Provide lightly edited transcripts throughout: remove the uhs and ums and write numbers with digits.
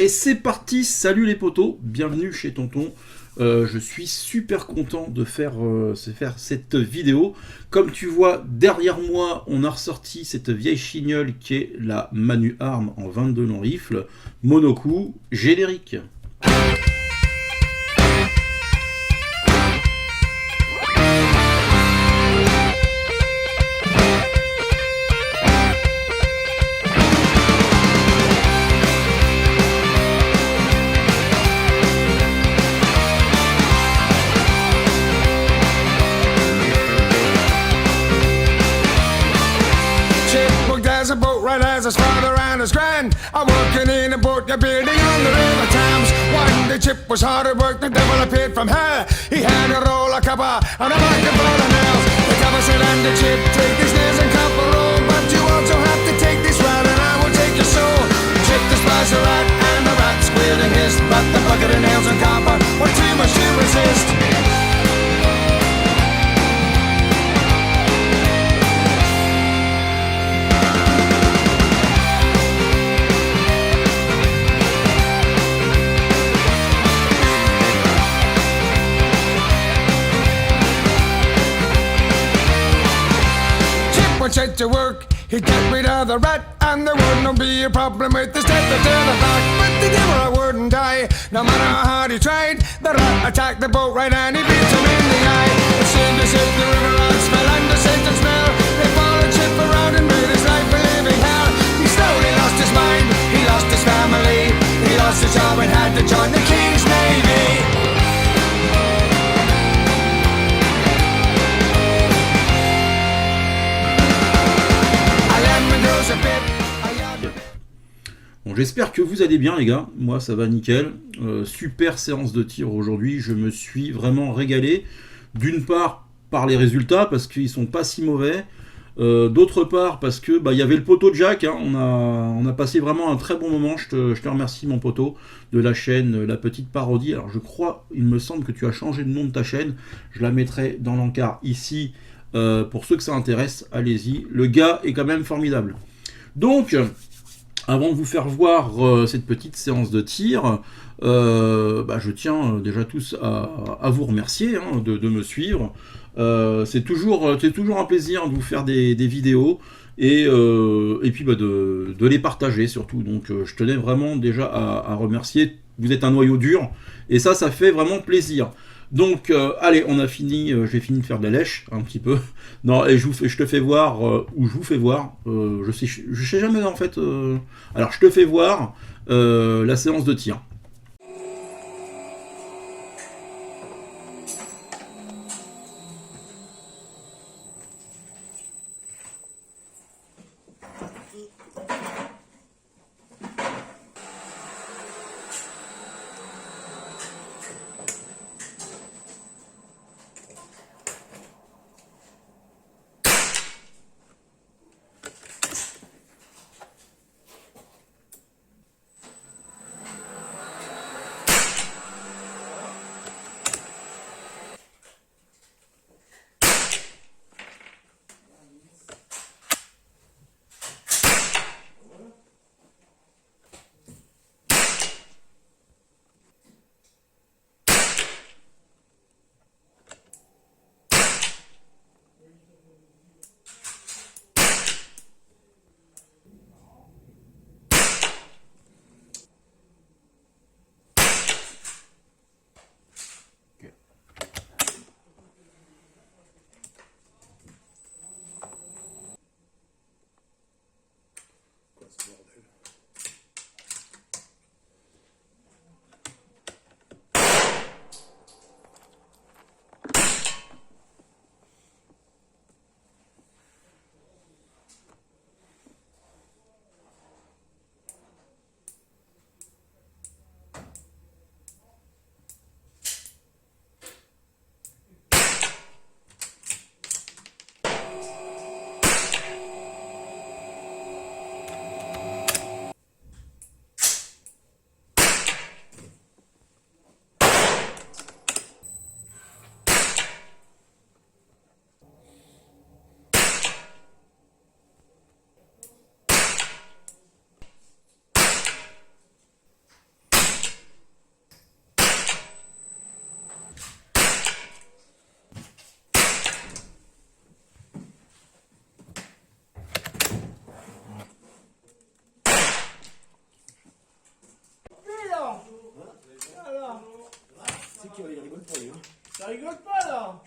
Et c'est parti, salut les potos, bienvenue chez Tonton. Je suis super content de faire cette vidéo. Comme tu vois, derrière moi, on a ressorti cette vieille chignole qui est la Manu Arm en 22 long rifle, monocoup, générique. There's a boat right as his father and his grand are working in a boat, you're building on the river Thames. One day Chip was hard at work, the devil appeared from hell. He had a roll of copper and a bucket full of nails. The copper said, and the Chip, take these nails and copper roll, but you also have to take this rat and I will take your soul. Chip despised the rat and the rat squealed and hissed, but the bucket of nails and copper were too much to resist. Set to work, he'd get rid of the rat, and there wouldn't be a problem with the step to the back. But the devil wouldn't die, no matter how hard he tried. The rat attacked the boat right and he beat him in the eye. It seemed as if the river rats fell under Satan's spell. They followed Chip around and made his life a living hell. He slowly lost his mind, he lost his family, he lost his job and had to join the King's Navy. Bon, j'espère que vous allez bien les gars, moi ça va nickel, super séance de tir aujourd'hui, je me suis vraiment régalé, d'une part par les résultats parce qu'ils sont pas si mauvais, d'autre part parce que y avait le poteau de Jack, hein, on a passé vraiment un très bon moment, je te remercie mon poteau de la chaîne La Petite Parodie. Alors je crois, il me semble que tu as changé de nom de ta chaîne, je la mettrai dans l'encart ici, pour ceux que ça intéresse, allez-y, le gars est quand même formidable. Donc, avant de vous faire voir cette petite séance de tir, je tiens déjà tous à vous remercier hein, de me suivre. C'est toujours un plaisir de vous faire des vidéos et puis de les partager surtout. Donc je tenais vraiment déjà à remercier. Vous êtes un noyau dur et ça fait vraiment plaisir. Donc, allez, on a fini, j'ai fini de faire de la lèche, un petit peu. Non, et je te fais voir, ou je vous fais voir, je sais jamais en fait. Alors, je te fais voir la séance de tir.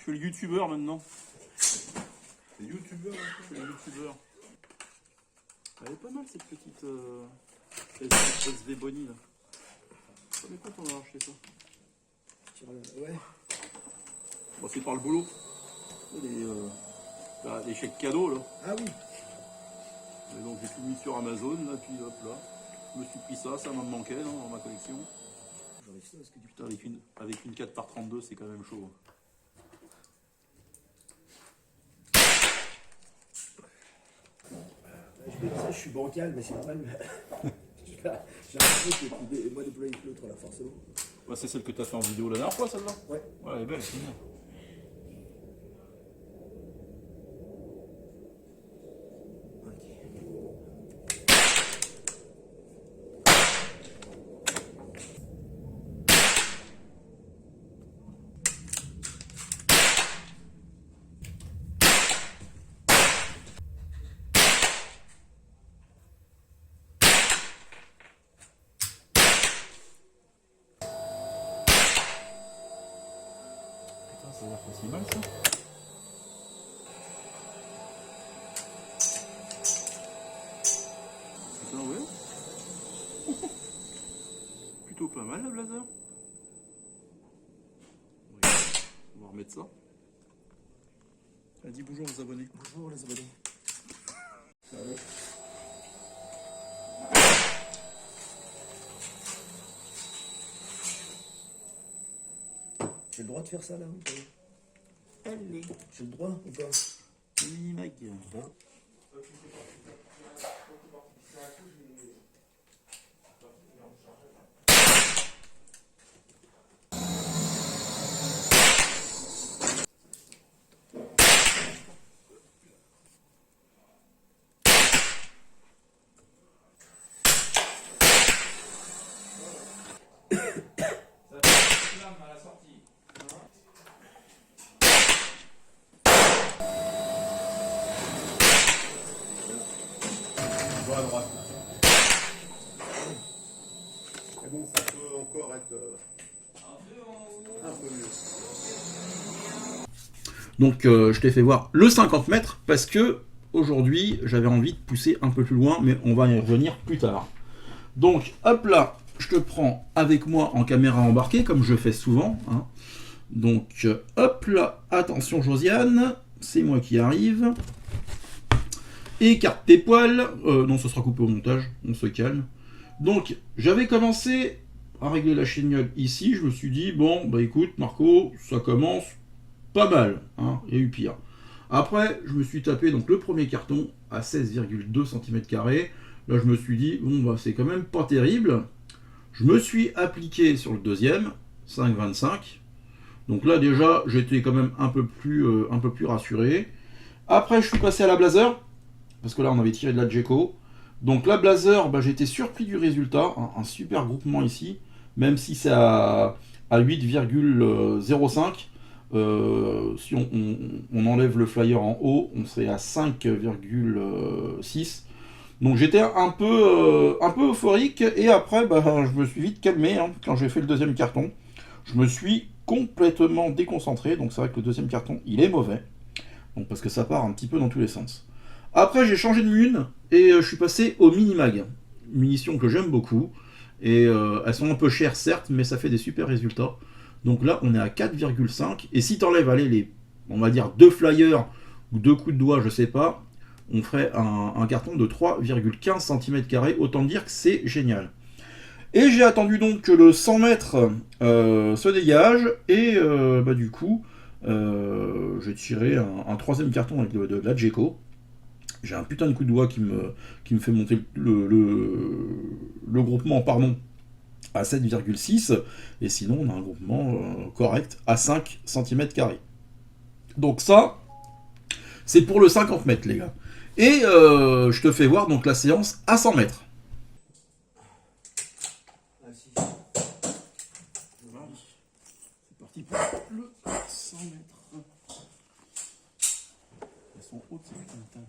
Je fais le youtubeur maintenant. C'est youtubeur. Je fais le youtubeur. Elle est pas mal cette petite SV Bonnie là. Combien de temps on a acheté ça? Ouais. Bon, c'est par le boulot. Les chèques cadeaux là. Ah oui. Et donc j'ai tout mis sur Amazon là, puis hop là. Je me suis pris ça, ça me manquait non, dans ma collection. Putain, avec une 4x32 c'est quand même chaud. Je suis bancal, mais c'est normal. J'ai un truc qui moi déployer l'autre là, forcément. Ouais, c'est celle que tu as fait en vidéo la dernière fois celle-là. Ouais. Ouais, elle est belle, c'est bien. Ça a l'air pas si mal ça. C'est ça, ouais. Plutôt pas mal la blazer. Oui. On va remettre ça. Dis bonjour aux abonnés. Bonjour les abonnés. Ça va. J'ai le droit de faire ça là ou pas? Allez. J'ai le droit ou pas? Mag. Hein? À droite. Mais bon, ça peut encore être un peu mieux. Donc je t'ai fait voir le 50 mètres parce que aujourd'hui j'avais envie de pousser un peu plus loin, mais on va y revenir plus tard. Donc hop là, je te prends avec moi en caméra embarquée comme je fais souvent. Hein. Donc hop là, attention Josiane, c'est moi qui arrive. Écarte tes poils. Non, ça sera coupé au montage, on se calme. Donc, j'avais commencé à régler la chignole ici. Je me suis dit, bon, bah écoute, Marco, ça commence pas mal. Hein, il y a eu pire. Après, je me suis tapé donc le premier carton à 16,2 cm². Là, je me suis dit, bon, bah c'est quand même pas terrible. Je me suis appliqué sur le deuxième, 5,25. Donc là, déjà, j'étais quand même un peu plus rassuré. Après, je suis passé à la blazer. Parce que là on avait tiré de la Djeco. Donc la blazer, bah, j'étais surpris du résultat, un super groupement ici, même si c'est à 8,05. Si on enlève le flyer en haut, on serait à 5,6. Donc j'étais un peu euphorique, et après bah, je me suis vite calmé hein, quand j'ai fait le deuxième carton. Je me suis complètement déconcentré, donc c'est vrai que le deuxième carton il est mauvais, donc, parce que ça part un petit peu dans tous les sens. Après, j'ai changé de mun et je suis passé au Minimag. Munitions que j'aime beaucoup. Et elles sont un peu chères, certes, mais ça fait des super résultats. Donc là, on est à 4,5. Et si tu enlèves, on va dire 2 flyers ou 2 coups de doigt, je sais pas, on ferait un carton de 3,15 cm². Autant dire que c'est génial. Et j'ai attendu donc que le 100 mètres se dégage. Et bah, du coup, j'ai tiré un troisième carton avec de la Djeco. J'ai un putain de coup de doigt qui me fait monter le groupement pardon, à 7,6. Et sinon, on a un groupement correct à 5 cm². Donc ça, c'est pour le 50 mètres, les gars. Et je te fais voir donc la séance à 100 mètres. C'est parti pour le 100 mètres. Elles sont hautes, ces putains de tables.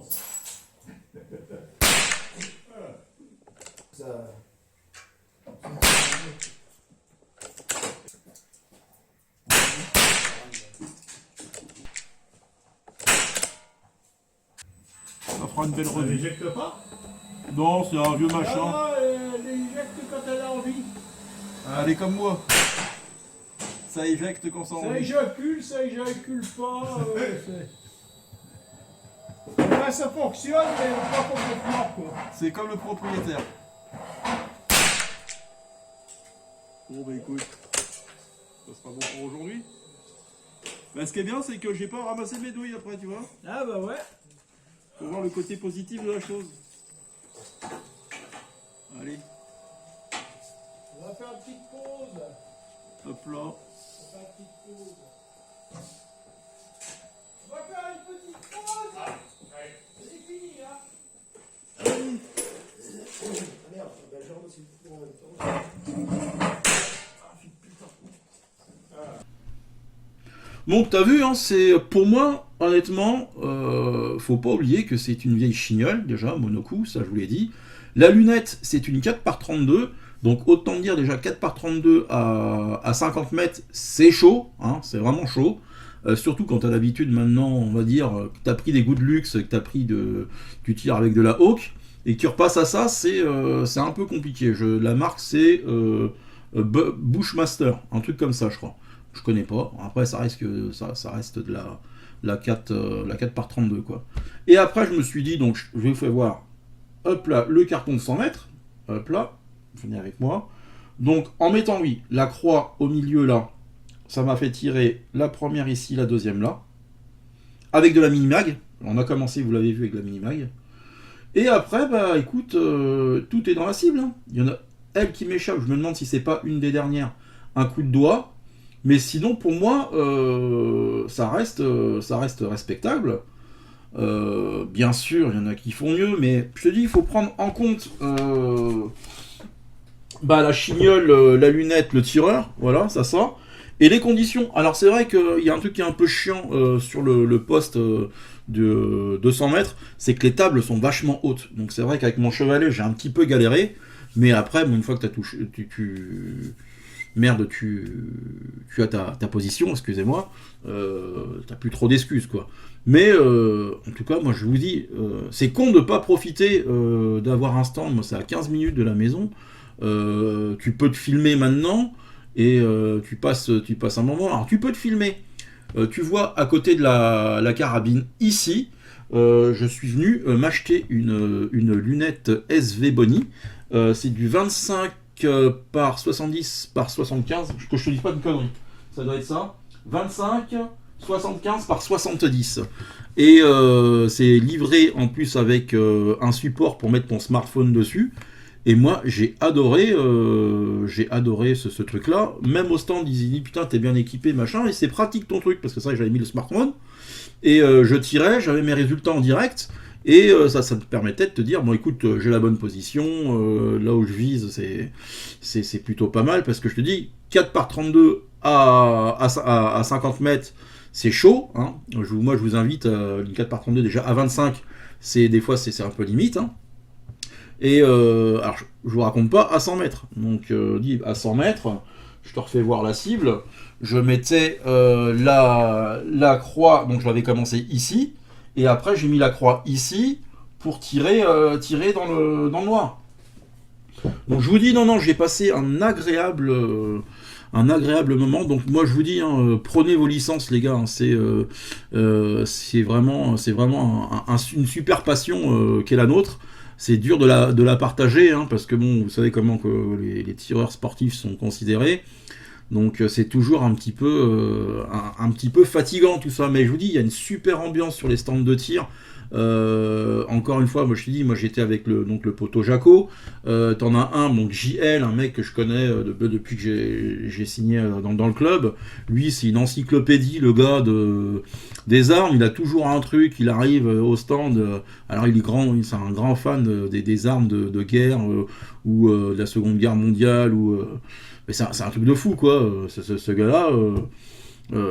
chance. Ça... Ça fera une belle Elle revue. éjecte pas? Non, c'est un vieux machin. Ah, elle éjecte quand elle a envie. Elle est comme moi. Ça éjecte quand ça Ça éjacule pas. Enfin, ça fonctionne, mais pas complètement, quoi. C'est comme le propriétaire. Bon bah écoute, ça sera bon pour aujourd'hui. Bah, ce qui est bien, c'est que j'ai pas ramassé mes douilles après, tu vois. Ah bah ouais. Faut voir le côté positif de la chose. Allez, On va faire une petite pause. hop là. On va faire une petite pause. On va faire une petite pause. C'est fini, hein. Ah merde, ben genre aussi pour en même temps. Donc t'as vu, hein, c'est pour moi, honnêtement, faut pas oublier que c'est une vieille chignole, déjà, monocoup, ça je vous l'ai dit. La lunette, c'est une 4x32, donc autant dire déjà 4x32 à 50 mètres, c'est chaud, hein, c'est vraiment chaud. Surtout quand t'as l'habitude maintenant, on va dire, que t'as pris des goûts de luxe, que t'as pris tu tires avec de la Hawk, et que tu repasses à ça, c'est un peu compliqué. La marque, c'est Bushmaster, un truc comme ça, je crois. Je connais pas. Après, ça reste de la 4x32, quoi. Et après, je me suis dit, donc, je vais vous faire voir, hop là, le carton de 100 mètres. Hop là, venez avec moi. Donc, en mettant, oui, la croix au milieu, là, ça m'a fait tirer la première ici, la deuxième là. Avec de la mini-mag. On a commencé, vous l'avez vu, avec la mini-mag. Et après, bah, écoute, tout est dans la cible, hein. Il y en a, elle qui m'échappe, je me demande si c'est pas une des dernières, un coup de doigt. Mais sinon, pour moi, ça reste respectable. Bien sûr, il y en a qui font mieux, mais je te dis, il faut prendre en compte la chignole, la lunette, le tireur, voilà, ça. Et les conditions. Alors c'est vrai qu'il y a un truc qui est un peu chiant sur le poste de 200 mètres, c'est que les tables sont vachement hautes. Donc c'est vrai qu'avec mon chevalet, j'ai un petit peu galéré, mais après, une fois que tu as touché... Merde, tu as ta position, excusez-moi, t'as plus trop d'excuses, quoi. Mais, en tout cas, moi, je vous dis, c'est con de pas profiter d'avoir un stand. Moi, c'est à 15 minutes de la maison. Tu peux te filmer maintenant, et tu passes un moment. Alors, tu peux te filmer. Tu vois, à côté de la carabine, ici, je suis venu m'acheter une lunette SV Bonnie. C'est du 25 par 70 par 75, que je te dis pas de conneries, ça doit être ça, 25, 75 par 70, et c'est livré en plus avec un support pour mettre ton smartphone dessus, et moi j'ai adoré ce truc là, même au stand ils disent putain t'es bien équipé machin, et c'est pratique ton truc, parce que c'est vrai que j'avais mis le smartphone, et je tirais, j'avais mes résultats en direct, et ça te permettait de te dire, bon écoute, j'ai la bonne position, là où je vise, c'est plutôt pas mal, parce que je te dis, 4x32 à 50 mètres, c'est chaud, hein. Moi je vous invite, une 4x32 déjà à 25, des fois c'est un peu limite, hein. Et alors je vous raconte pas à 100 mètres, donc dit à 100 mètres, je te refais voir la cible, je mettais la croix, donc je l'avais commencé ici, et après j'ai mis la croix ici pour tirer dans le noir. Donc je vous dis, non, j'ai passé un agréable moment. Donc moi je vous dis, hein, prenez vos licences les gars, hein, c'est vraiment une super passion qu'est la nôtre. C'est dur de la partager, hein, parce que bon, vous savez comment que les tireurs sportifs sont considérés. Donc c'est toujours un petit peu fatigant tout ça, mais je vous dis, il y a une super ambiance sur les stands de tir. Encore une fois, moi je te dis, moi j'étais avec le poteau Jaco. T'en as un, donc JL, un mec que je connais depuis que j'ai signé dans le club. Lui, c'est une encyclopédie, le gars des armes. Il a toujours un truc, il arrive au stand. Alors c'est un grand fan des armes de guerre ou de la Seconde Guerre mondiale ou. Mais c'est un truc de fou, quoi. Ce gars-là,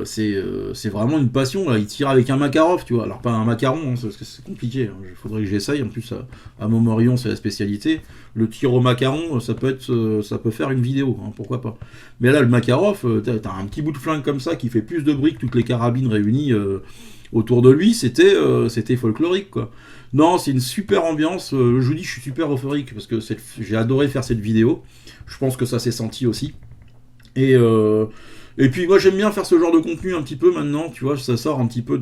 C'est vraiment une passion. Là. Il tire avec un Makarov, tu vois. Alors pas un macaron, hein, parce que c'est compliqué. Il faudrait que j'essaye. En plus, à Montmorillon, c'est la spécialité. Le tir au macaron, ça peut faire une vidéo, hein, pourquoi pas. Mais là, le Makarov, t'as un petit bout de flingue comme ça qui fait plus de bruit que toutes les carabines réunies autour de lui. C'était folklorique, quoi. Non, c'est une super ambiance. Je vous dis, je suis super euphorique parce que j'ai adoré faire cette vidéo. Je pense que ça s'est senti aussi. Et puis moi j'aime bien faire ce genre de contenu un petit peu maintenant, tu vois, ça sort un petit peu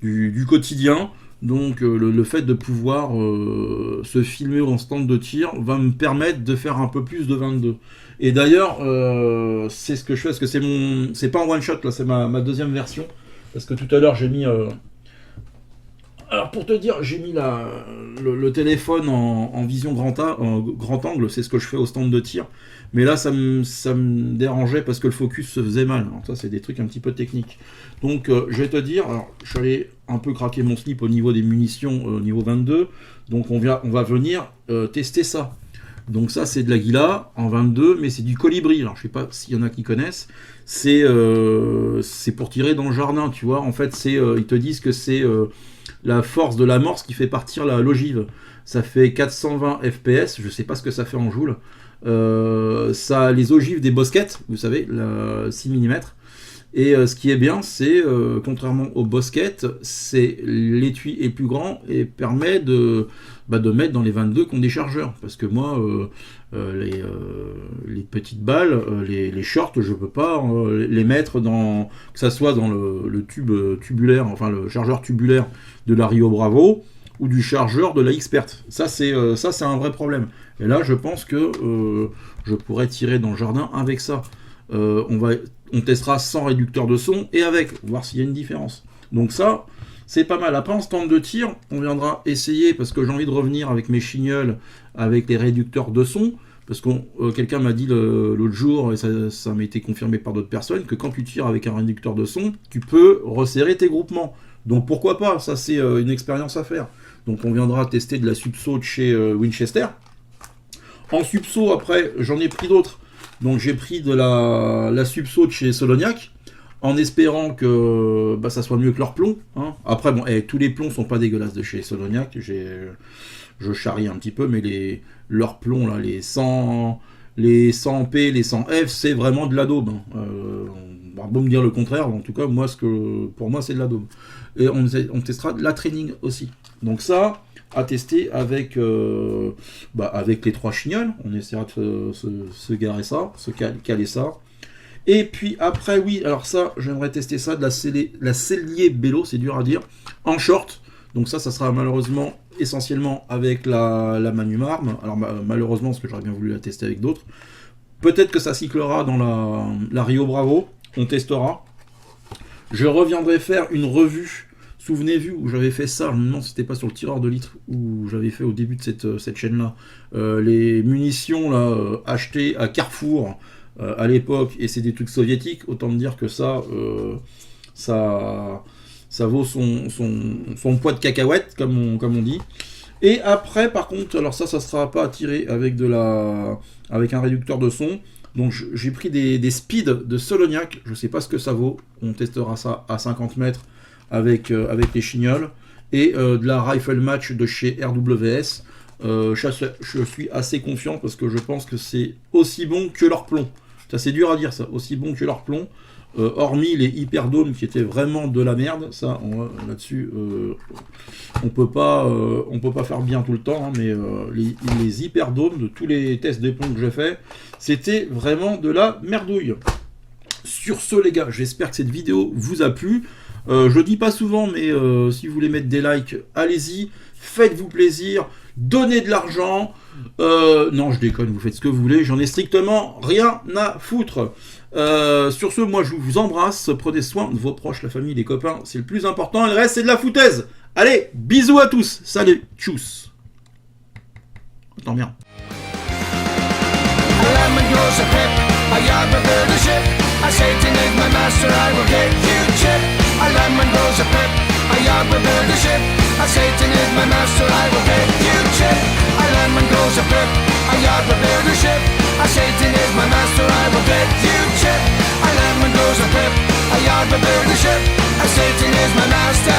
du quotidien. Donc le fait de pouvoir se filmer en stand de tir va me permettre de faire un peu plus de 22. Et d'ailleurs, c'est ce que je fais, parce que c'est pas en one shot là, c'est ma deuxième version. Parce que tout à l'heure j'ai mis... Alors pour te dire, j'ai mis le téléphone en vision en grand angle, c'est ce que je fais au stand de tir. Mais là, ça me dérangeait parce que le focus se faisait mal. Alors ça, c'est des trucs un petit peu techniques. Donc, je vais te dire, alors, je suis allé un peu craquer mon slip au niveau des munitions, au niveau 22. Donc, on va venir tester ça. Donc ça, c'est de l'Aguila en 22, mais c'est du colibri. Alors, je sais pas s'il y en a qui connaissent. C'est pour tirer dans le jardin, tu vois. En fait, ils te disent que c'est la force de l'amorce qui fait partir la l'ogive. Ça fait 420 FPS. Je sais pas ce que ça fait en joules. Ça a les ogives des bosquettes, vous savez, 6 mm. Et ce qui est bien, c'est, contrairement aux bosquettes, c'est l'étui est plus grand et permet de mettre dans les 22 qui ont des chargeurs. Parce que moi, les petites balles, les shorts, je peux pas les mettre que ça soit dans le tube tubulaire, enfin le chargeur tubulaire de la Rio Bravo ou du chargeur de la Expert. Ça c'est un vrai problème. Et là, je pense que je pourrais tirer dans le jardin avec ça. On testera sans réducteur de son et avec, voir s'il y a une différence. Donc ça, c'est pas mal. Après, en stand de tir, on viendra essayer, parce que j'ai envie de revenir avec mes chignoles, avec les réducteurs de son, parce que quelqu'un m'a dit l'autre jour, et ça m'a été confirmé par d'autres personnes, que quand tu tires avec un réducteur de son, tu peux resserrer tes groupements. Donc pourquoi pas, ça c'est une expérience à faire. Donc on viendra tester de la subso de chez Winchester. En subso, après, j'en ai pris d'autres. Donc j'ai pris de la subso de chez Solognac, en espérant que ça soit mieux que leur plomb. Hein. Après, bon, tous les plombs sont pas dégueulasses de chez Solognac. Je charrie un petit peu, mais leurs plombs, là, les 100P, les 100F, c'est vraiment de la daube. Hein. On va me dire le contraire, en tout cas, pour moi, c'est de la daube. Et on testera de la training aussi. Donc ça, à tester avec les 3 chignoles. On essaiera de se garer ça, se caler ça. Et puis après, oui, alors ça, j'aimerais tester ça, de la Cellier Bello, c'est dur à dire, en short. Donc ça sera malheureusement essentiellement avec la Magnum Arm. Alors malheureusement, parce que j'aurais bien voulu la tester avec d'autres. Peut-être que ça cyclera dans la Rio Bravo, on testera. Je reviendrai faire une revue. Souvenez-vous où j'avais fait ça, non, c'était pas sur le tireur de litre, où j'avais fait au début de cette chaîne-là, les munitions là, achetées à Carrefour à l'époque, et c'est des trucs soviétiques, autant me dire que ça vaut son poids de cacahuètes, comme on dit. Et après, par contre, alors ça sera pas à tirer avec un réducteur de son. Donc j'ai pris des speeds de Solognac, je sais pas ce que ça vaut, on testera ça à 50 mètres. Avec les chignoles, et de la Rifle Match de chez RWS. Je suis assez confiant parce que je pense que c'est aussi bon que leur plomb. Ça, c'est dur à dire, ça, aussi bon que leur plomb. Hormis les hyperdomes qui étaient vraiment de la merde, ça, là-dessus, on peut pas faire bien tout le temps, hein, mais les hyperdomes de tous les tests de plomb que j'ai fait, c'était vraiment de la merdouille. Sur ce, les gars, j'espère que cette vidéo vous a plu. Je dis pas souvent, mais si vous voulez mettre des likes, allez-y, faites-vous plaisir, donnez de l'argent. Non, je déconne, vous faites ce que vous voulez, j'en ai strictement rien à foutre. Sur ce, moi je vous embrasse, prenez soin de vos proches, la famille, les copains, c'est le plus important, le reste c'est de la foutaise. Allez, bisous à tous, salut, tchuss. Attends bien. A lemon grows a pip, a yard will build a ship. A Satan is my master, I will get you chip. A lemon grows a pip, a yard will build a ship. A Satan is my master, I will get you chip. A lemon grows a pip, is my master.